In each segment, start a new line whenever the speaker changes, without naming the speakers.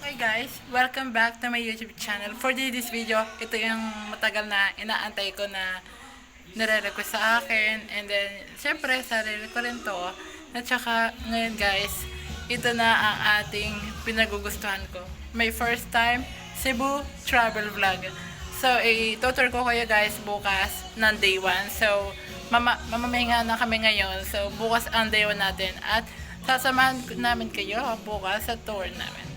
Hi guys, welcome back to my YouTube channel. For this video, ito yung matagal na inaantay ko na nare-request sa akin. And then, syempre, sarili ko rin to. At saka, ngayon guys, ito na ang ating pinagugustuhan ko. My first time Cebu travel vlog. So, i-tutor ko kayo guys bukas ng day 1. So, mamamahinga na kami ngayon. So, bukas ang day 1 natin. At sasamahan namin kayo bukas sa tour namin.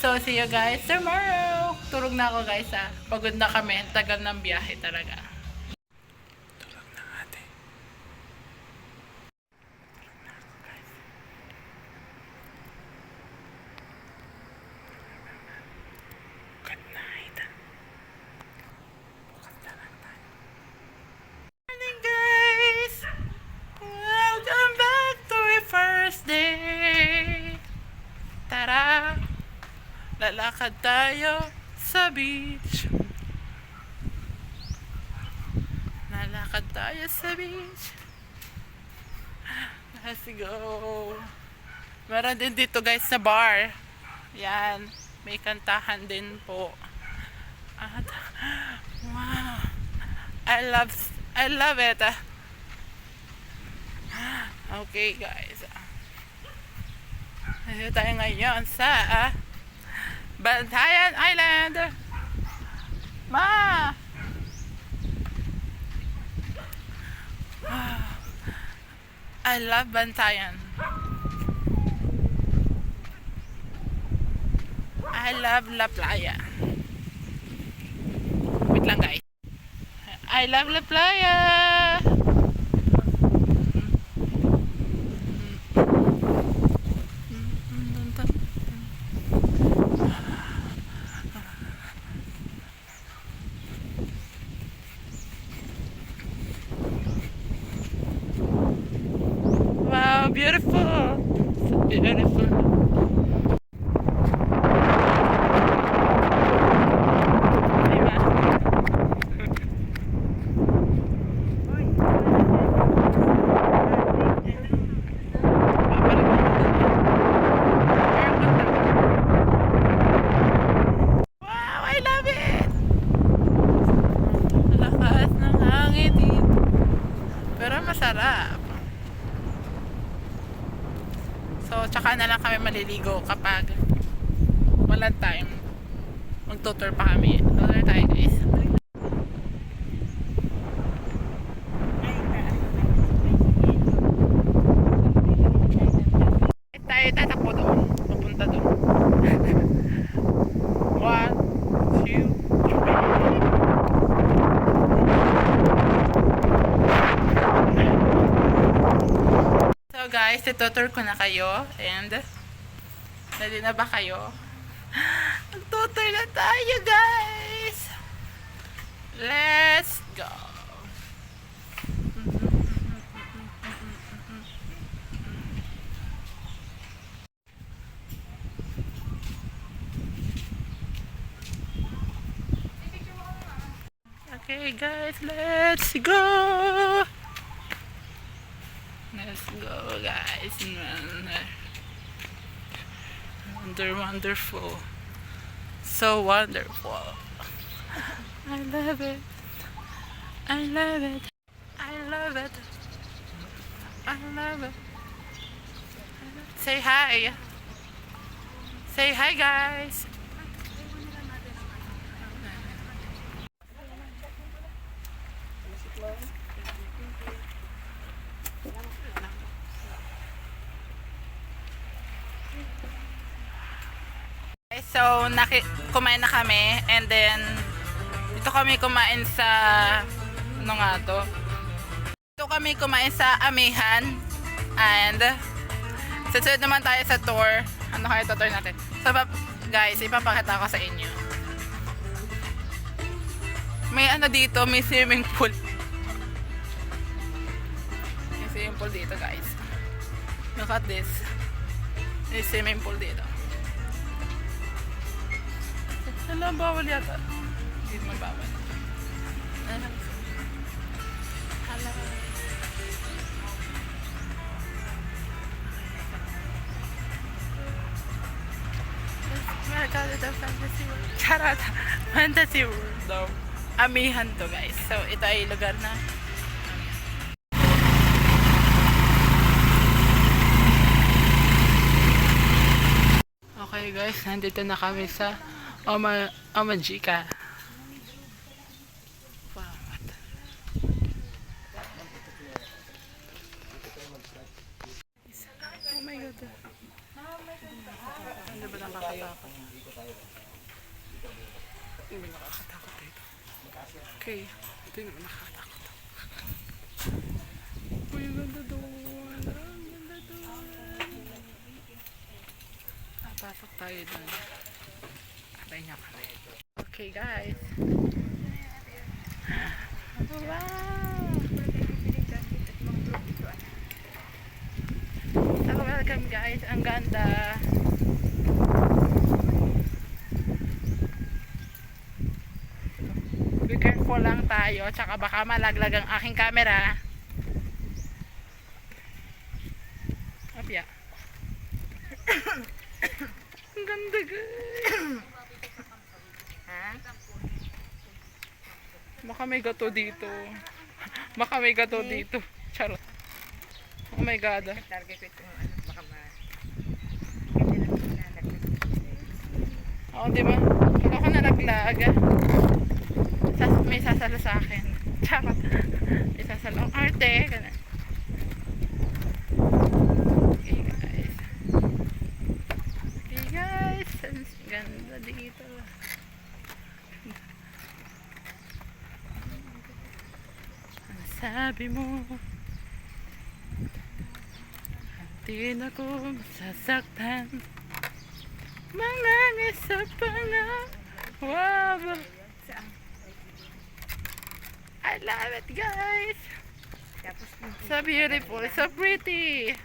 So, see you guys tomorrow! Tulog na ako guys ha. Pagod na kami. Tagal ng biyahe talaga. Tulog na ate. Good night. Bukas na lang tayo. Morning guys! Welcome back to my first day! Tara! Lalakad tayo sa beach. Lalakad tayo sa beach. Let's go. Meron din dito guys sa bar. Yan. May kantahan din po. At, wow. I love it. Okay guys. Dito tayo ngayon sa Bantayan Island. Ma! I love Bantayan. I love La Playa. Wait lang guys. I love La Playa. Beautiful. So beautiful. Diba? Wow, I love it. Lakas ng hangin dito. Pero masarap. So, tsaka na lang kami maliligo kapag walang time. Mag-tutor pa kami. Tutor tayo guys. Tayo tatakbo doon. Papunta doon. 1, 2, 3. So guys, tutor ko na kayo and ready na ba kayo? Mag-tutor na tayo guys! Let's go! Okay guys, let's go! Let's go guys. Wonderful. So wonderful. I love it. I love it. I love it. I love it. Say hi. Say hi guys. So, kumain na kami and then dito kami kumain sa ano nga to? Dito kami kumain sa Amihan and susunod naman tayo sa tour. Ano kaya tour natin? So, guys, ipapakita ko sa inyo. May ano dito, may swimming pool. May swimming pool dito, guys. Look at this. May swimming pool dito. Alam, bawal yata. Hindi naman bawal. Hello. Oh my God. the Fantasy World. Charot! Fantasy World daw. Amihan to guys. So, ito ay lugar na okay guys, nandito na kami sa Omajika. Wow. Oh my god. Ano ba nakakatakot? Hindi nakakatakot dito. Okay, ito yung nakakatakot. Uy, ganda doon. Ang ganda doon. Pasok tayo doon. Atay niya kami. Okay guys. Wow! So welcome guys. Ang ganda. Be careful lang tayo. Tsaka baka malaglag ang aking camera. Apya. Ang ganda guys. Baka may gato dito. Baka may gato dito. Charot. Oh my god. Oo, di ba? Pag ako nalaglag, may sasalo sa akin. Charot. May sasalo. Ang arte. Ganun. Ang ganda dito. Ang sabi mo, hindi na ko masasaktan. Mga isa pa nga. Wow! I love it guys. So beautiful, so pretty.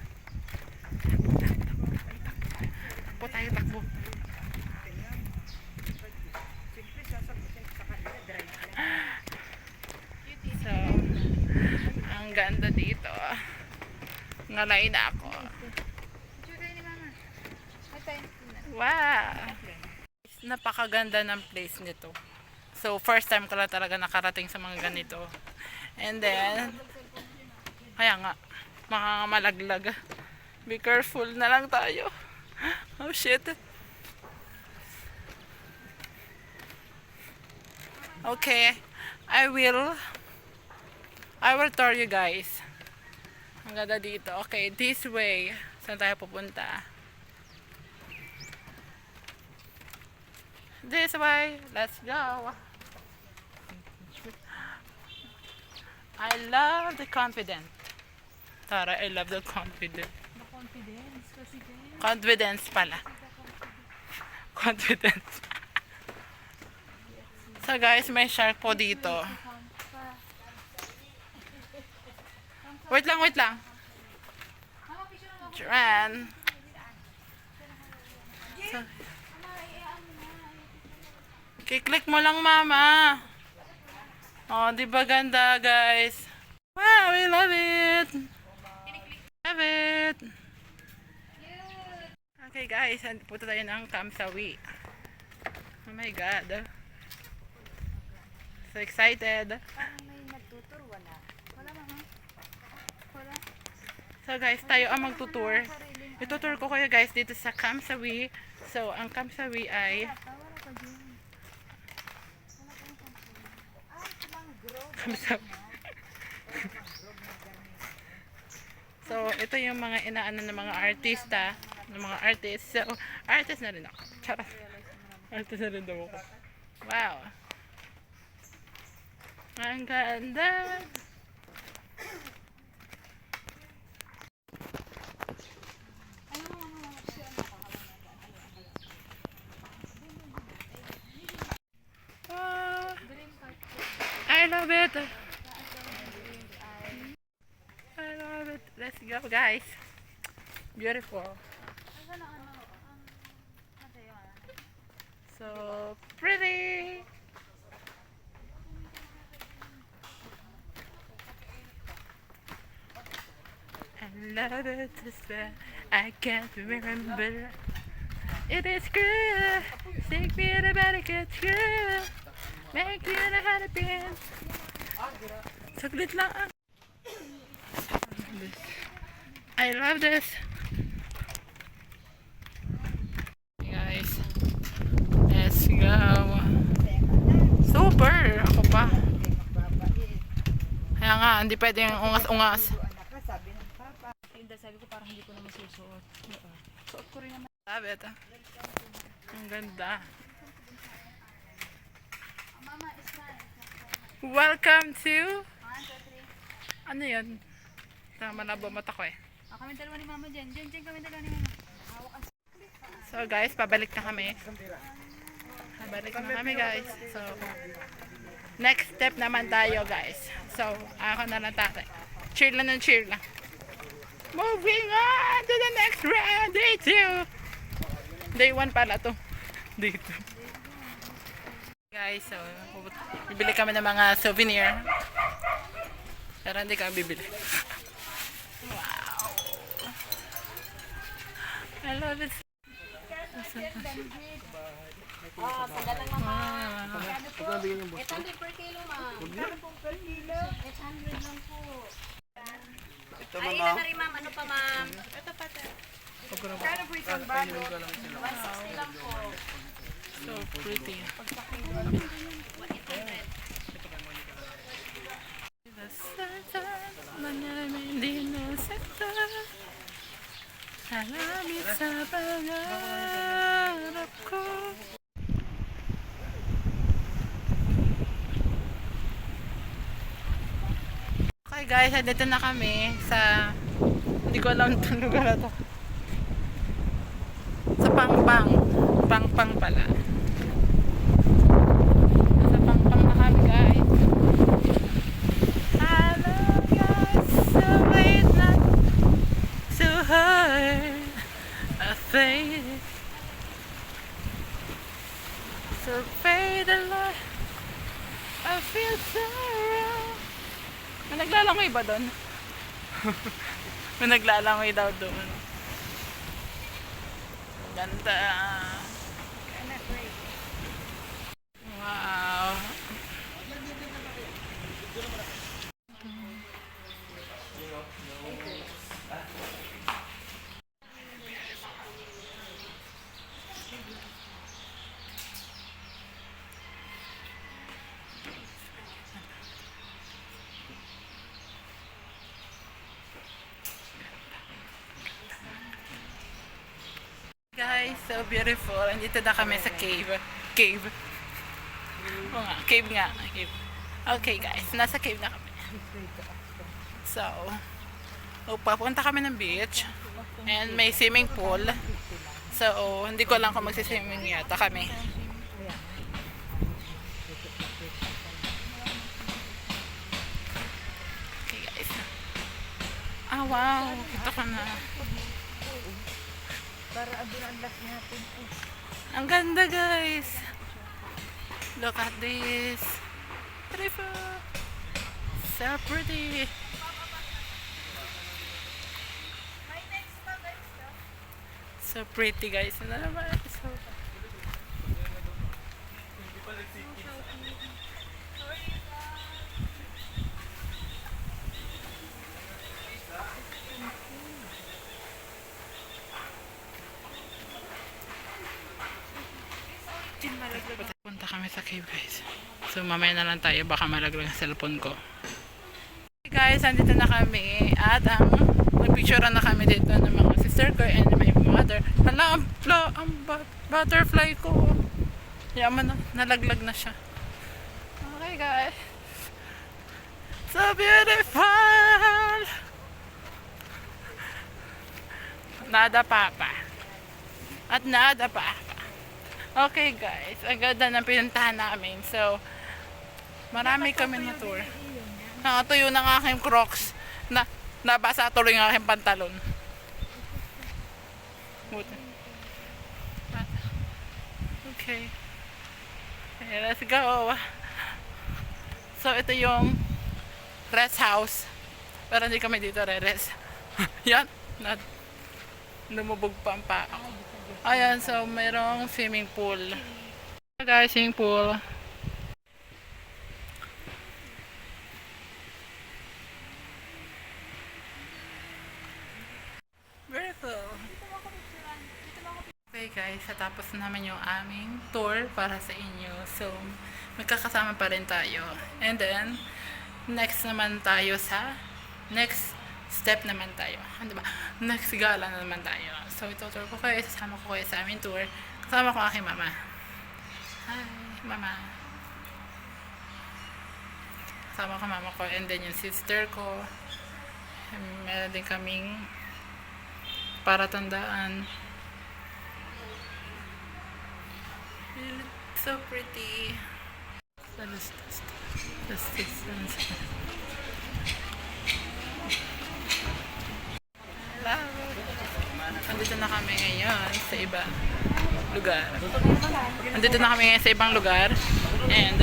Takbo tayo, takbo. So, ang ganda dito. Ngalay na ako. Wow! Napakaganda ng place nito. So, first time ko lang talaga nakarating sa mga ganito. And then, kaya nga, malaglag. Be careful na lang tayo. Oh shit. Okay, I will tour you guys. Ang ganda dito. Okay, this way. Saan tayo pupunta? This way. Let's go. I love the confidence. Tara, I love the confidence. Confidence pala. Confidence. So guys, may shark po dito. Wait lang. Joanne. So, kiklik mo lang mama. Oh, di ba ganda guys? Wow, we love it. Love it. Okay guys, punta tayo ng Kamsawi. Oh my god. So excited.
May nagtutur, wala. Wala mama. Wala.
So guys, tayo ang magtutour. Itutour ko kayo guys dito sa Kamsawi. So, ang Kamsawi ay Kamsawi. So, ito yung mga inaano ng mga artista, ng mga artists. So, artist na rin ako. Charot. Artist na rin daw ako. Wow. Ang ganda. Wow. I love it. I love it. Let's go guys. Beautiful. So pretty. I love it, I can't remember. It is true. Take me to better get true. Make you the happy. Saglit lang ah. I love this. Hey guys. Let's go. Super! Ako pa. Kaya nga, hindi pwedeng ungas-ungas.
Sabi ng papa. Hindi, sabi ko parang hindi ko na masusuot. Suot ko rin naman.
Sabi ito. Ang ganda.
Mama, is mine.
Welcome to...
1, 2, 3.
Ano yun? Tama na ba mata ko eh.
Kami dalawa ni mama dyan. Dyan kami dalawa ni mama. Hawak ang
So guys, pabalik na kami. Pabalik na kami guys. So, next step naman tayo guys. So, ako na lang tatay. Cheer lang ng cheer lang. Moving on to the next round. Day 2. Day 1 pala to. Day 2. Guys, so, bibili kami ng mga souvenir. Pero hindi kami bibili. Wow. I love it.
sanda lang mama. Ano po? 800 per kilo ma. Magkano po per kilo? 800 lang po.
Ito
Ay,
mama.
ilan na rin ma'am. Ano pa ma'am? Ito pa. Kano po isang bago? 160 lang po.
So pretty.
800.
Manaming dinosekta. Halamit sa pangarap ko. Okay guys, dito na kami sa... Hindi ko alam itong lugar na to. Sa Pangpang. Pangpang pala. Sa Pangpang na kami guys. Hello guys, so late night, so hard, I think, so fade the light, I feel so wrong. May naglalangoy ba doon? May naglalangoy daw doon. Ganda. Wow. Guys, so beautiful. Andito na kami sa cave. Cave. Oo nga, cave nga. Cave. Okay guys, nasa cave na kami. So, papunta kami ng beach. And may swimming pool. So, hindi ko lang kung magsiswimming yata kami. Okay guys. Ah wow, ito ka na.
Para abin ang last natin.
Ang ganda guys. Look at this. Beautiful. So pretty. So pretty guys. Ano naman? So... Punta kami sa cave guys. So mamaya na lang tayo, baka malaglag ang cellphone ko. Okay guys, andito na kami at nagpicturean na kami dito ng mga sister ko and my mother. Hala, ang butterfly ko. Yaman na, nalaglag na siya. Okay guys. So beautiful. Nada papa. At nada papa. Okay guys, ang ganda ng pinuntahan namin. So, marami kami na tour. Nakatuyo ng aking crocs. Nabasa tuloy ng aking pantalon. Okay. Okay, let's go. So, ito yung rest house. Pero hindi kami dito re-rest. Yan. Lumubog pa ang paa ko. Ayan, so mayroong swimming pool. Guys, swimming pool. Very cool. Okay guys, natapos naman yung aming tour para sa inyo. So, magkakasama pa rin tayo. And then, next naman tayo sa next step naman tayo. Ano ba? Next gala na naman tayo. So, itutur ko kayo, sasama ko kayo sa aming tour. Kasama ko aking mama. Hi, mama. Kasama ko mama ko and then yung sister ko. Meron din kaming para tandaan. You look so pretty. Andito na kami ngayon sa ibang lugar. Andito na kami ngayon sa ibang lugar. And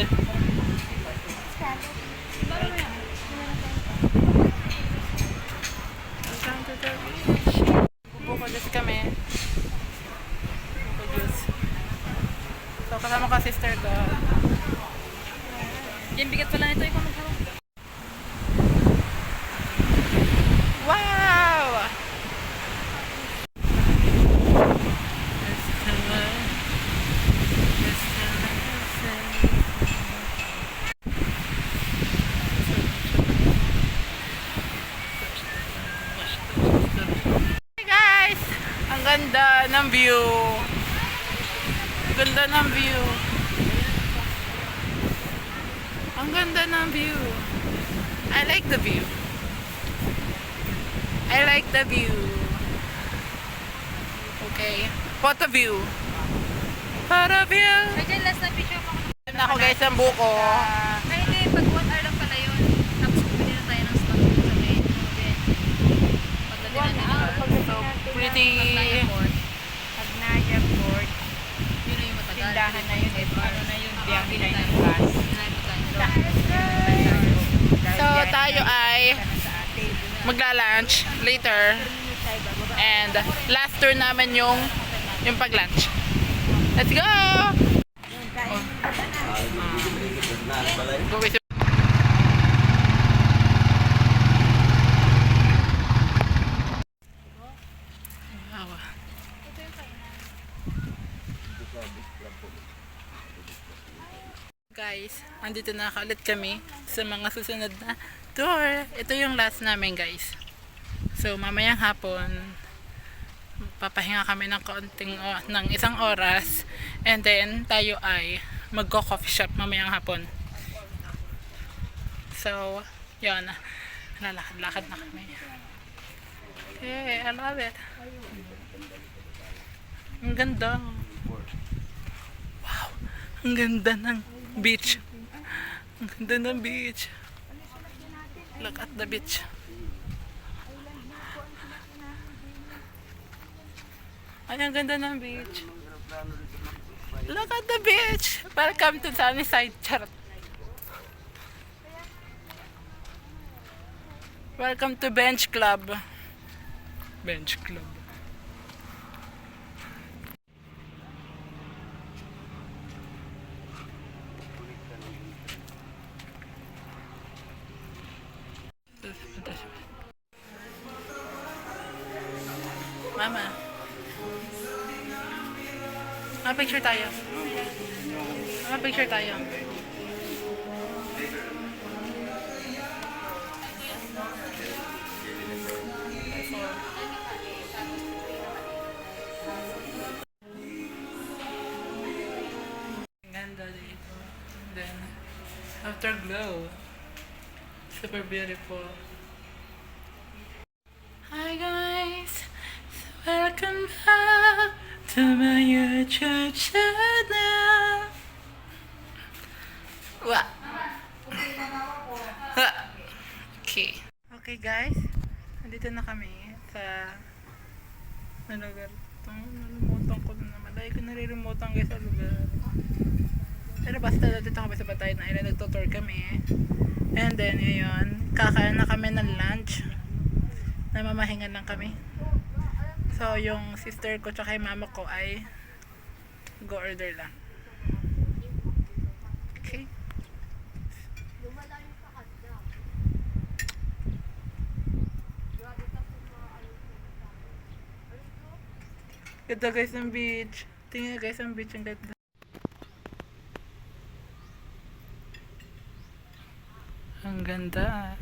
welcome to the beach. Bukod kami. Bukod. So kasama ko sister ko.
Yan, bigat pala nito. Ikaw magharap.
Wow! Hey guys! Ang ganda ng view. Ang ganda ng view. Ang ganda ng view. I like the view. I like the view. Okay. Photo view. Photo view.
Ay, dyan, last na picture mo.
Na ako guys ang buko.
Ay, hindi. Pag 1 hour lang pala yun. Tapos bumili na tayo ng spot sa main. Pagdating natin.
So pretty.
Agnaya Court,
Yun na yung matagal.
tindahan na yun eh. Ano na yun, biyahe na yung bus.
So tayo ay magla-lunch later. And last tour naman yung pag-lunch. Let's go! Go with wow. Guys, andito na ulit kami sa mga susunod na tour. Ito yung last namin guys. So mamayang hapon papahinga kami ng kaunting ng isang oras and then tayo ay magko-coffee shop mamayang hapon. So, yun. Lalakad-lakad na kami. Okay, I love it. Ang ganda. Wow. Ang ganda ng beach. Ang ganda ng beach. Look at the beach. Ay, ang ganda ng beach. Look at the beach. Welcome to Sunnyside. Charot. Welcome to Bench Club. Bench Club. Mama. Picture tayo. Picture tayo. Ganda dito. Then, afterglow. Super beautiful. Hi guys! Welcome back to my YouTube channel. Wow. Okay. Okay guys, nandito na kami sa lugar. Nalimutan ko na naman. Dahil ko naririmutan guys sa lugar. Pero basta dito kami sa Batayan Island. Nagtutour kami. And then, yun. Kakain na kami ng lunch. Namamahingan lang kami. So, yung sister ko tsaka yung mama ko ay go order lang. Okay. Ganda guys ng beach. Tingnan guys ang beach, ang ganda. Ang ganda.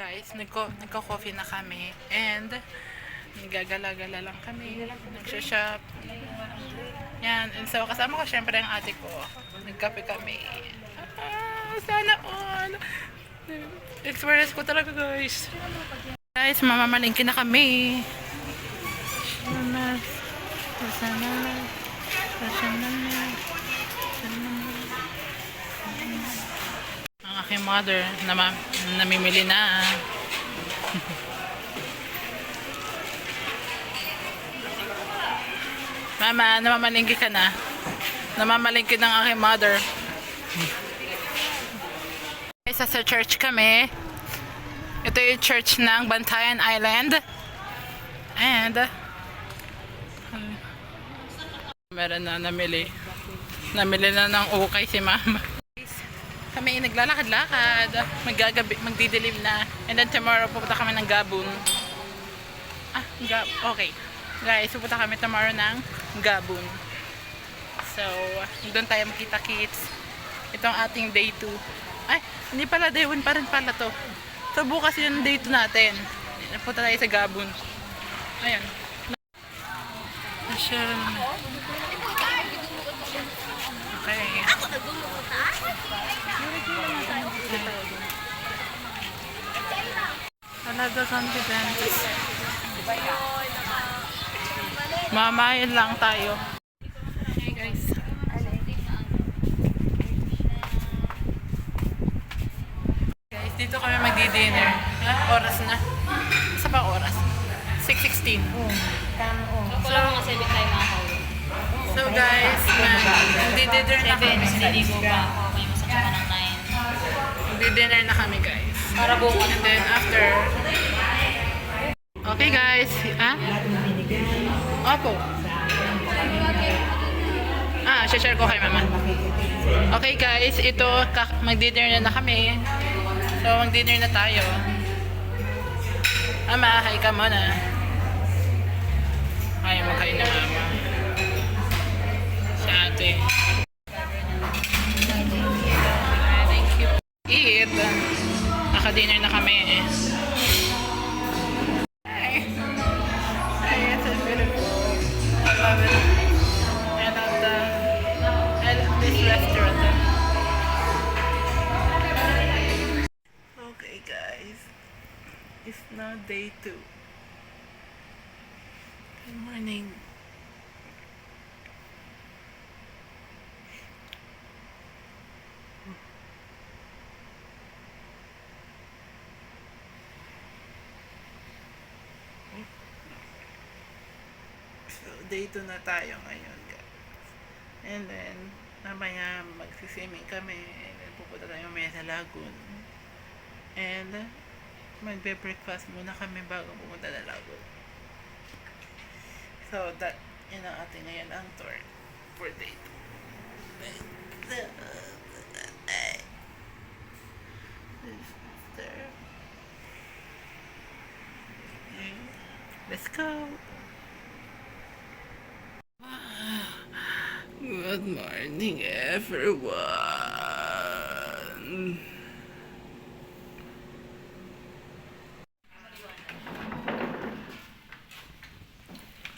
Guys, nagko-coffee na kami and nagagala-gala lang kami, nagsha-shop. Yan, and so kasama ko syempre ang ate ko. Nagkape kami. Sana all. Experience ko talaga guys. Guys, mamamalingki na kami. Ang aking mother namimili na. Mama, namamalingki ka na. Namamalingki ng aking mother. Isa sa church kami. Ito yung church ng Bantayan Island. And meron na namili. Namili na ng ukay si mama. Kami naglalakad-lakad. Magdidilim na. And then tomorrow pupunta kami ng Gabon. Okay. Guys, pupunta kami tomorrow ng Gabon. So, doon tayo makita-kits. Itong ating day 2. Ay, hindi pala day 1 pa rin pala to. So, bukas yung day 2 natin. Punta tayo sa Gabon. Ayan. Okay. Talaga confident. Mamayin lang tayo. Hey guys. Guys, dito kami magdi-dinner. Oras na. Sa ba oras? 6:16.
Wala mga 7 tayo makakauwi.
So guys, magdi-dinner na kami.
Naliligo pa ako. May masak ka ng 9.
Magdi-dinner na kami guys.
Para bukas.
And then after... Okay guys. Opo. Share ko kay mama. Okay guys, ito mag-dinner na kami. So mag-dinner na tayo. Mama, hi ka muna. Ayaw magkain na mama. Si ate. Thank you. Eat. Naka-dinner na kami eh. Okay guys, it's now day 2. Good morning. So day 2 na tayo ngayon guys. And then mamaya magsiswimming kami and then pupunta tayo mamaya sa lagoon. And magbe-breakfast muna kami bago pumunta na lagoon. So that, yun ang ating ngayon ang tour for day 2. Let's go. Good morning everyone.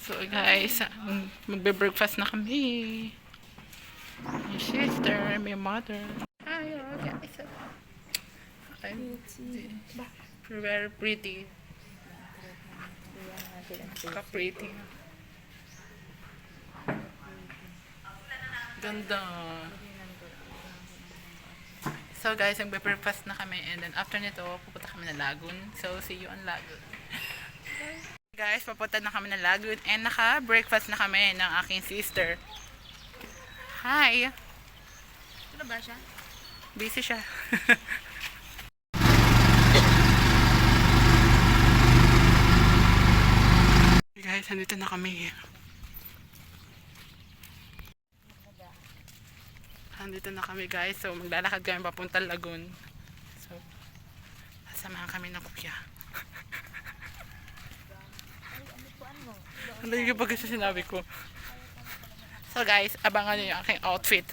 So guys, magbe-breakfast na kami. My sister, my mother. Hi guys. I'm very pretty. Ka-pretty. Ganda. So guys, magbe-breakfast na kami and then after nito, pupunta kami na Lagoon. So see you on Lagoon. Guys, papunta na kami na Lagoon and naka-breakfast na kami ng aking sister. Hi!
Ano ba siya?
Busy siya. Guys, andito na kami. Andito na kami guys. So maglalakad kami papuntang Lagoon. So sasamahan kami ng kuya. Ano yung pag sa sinabi ko? So guys, abangan nyo yung aking outfit.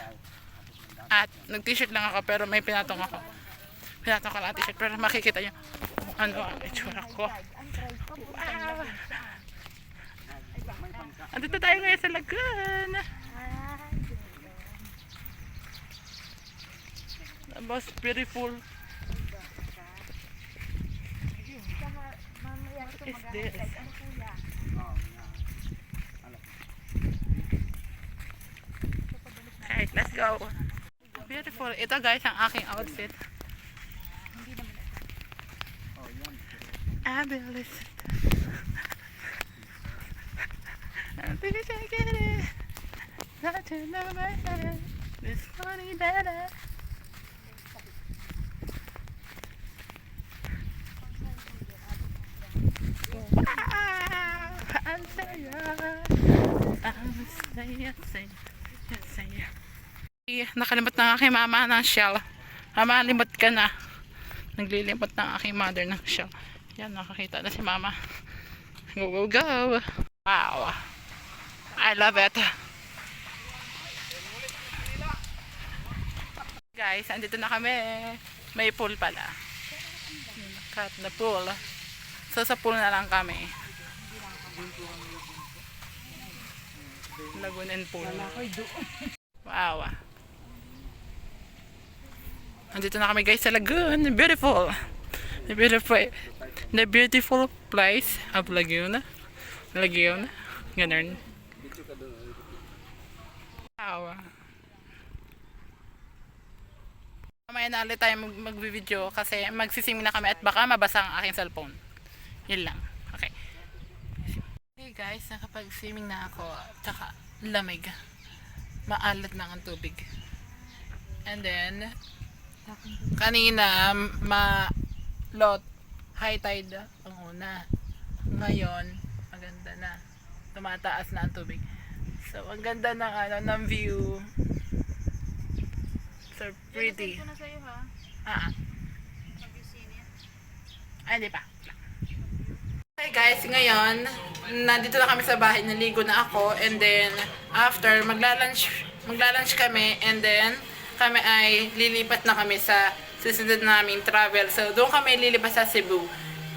At nag-t-shirt lang ako pero may pinatong ako. Pinatong ko lang t-shirt pero makikita nyo kung ano ang itsura ko. Wow! Andito tayo ngayon sa Lagoon. The most beautiful. What is this? Alright, let's go. Beautiful. Ito guys ang aking outfit. I believe it. I think I get it. Not to know my head. This money better. Wow! Ang saya. Ang saya. Nakalimot na aking mama ng shell. Mama, limot ka na. Naglilimot na aking mother ng shell. Yan, nakakita na si mama. Go, go, go. Wow. I love it. Guys, andito na kami. May pool pala. Cut na pool. So, sa pool na lang kami. Lagoon and pool. Wow. Andito na kami guys sa Lagoon. Beautiful. The beautiful place of Lagoon. Lagoon. Ganun. Wow. Mamaya na ulit tayo mag-video kasi magsising na kami at baka mabasa ang aking cellphone. Yun lang. Okay. Hey guys, nakapag-swimming na ako. Tsaka lamig. Maalat na ang tubig. And then, kanina, high tide ang una. Ngayon, maganda na. Tumataas na ang tubig. So, ang ganda ng view. So pretty.
Ito na sa'yo ha.
Ah.
Have you seen it?
Ay, di pa. Okay guys, ngayon, nandito na kami sa bahay, naligo na ako, and then, after, maglalunch kami, and then, kami ay lilipat na kami sa susunod naming travel. So, doon kami lilipat sa Cebu.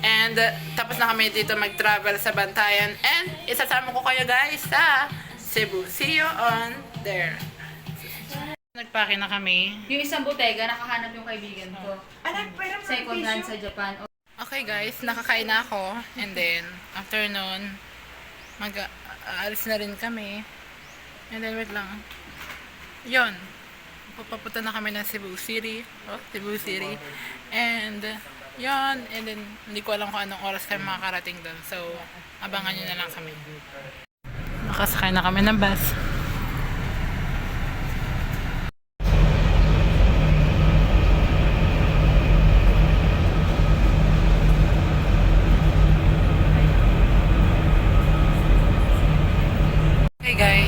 And, tapos na kami dito mag-travel sa Bantayan, and, isasama ko kayo guys sa Cebu. See you on there. Nagpake na kami.
Yung isang botega, nakahanap yung kaibigan ko. Second hand sa Japan.
Okay guys, nakakain na ako. And then, after nun, aalis na rin kami. And then, wait lang. Yun. Papapunta na kami ng Cebu City. Oh, Cebu City. And, yun. And then, hindi ko alam kung anong oras kami makakarating doon. So, abangan nyo na lang kami. Nakasakay na kami ng bus. Hey guys,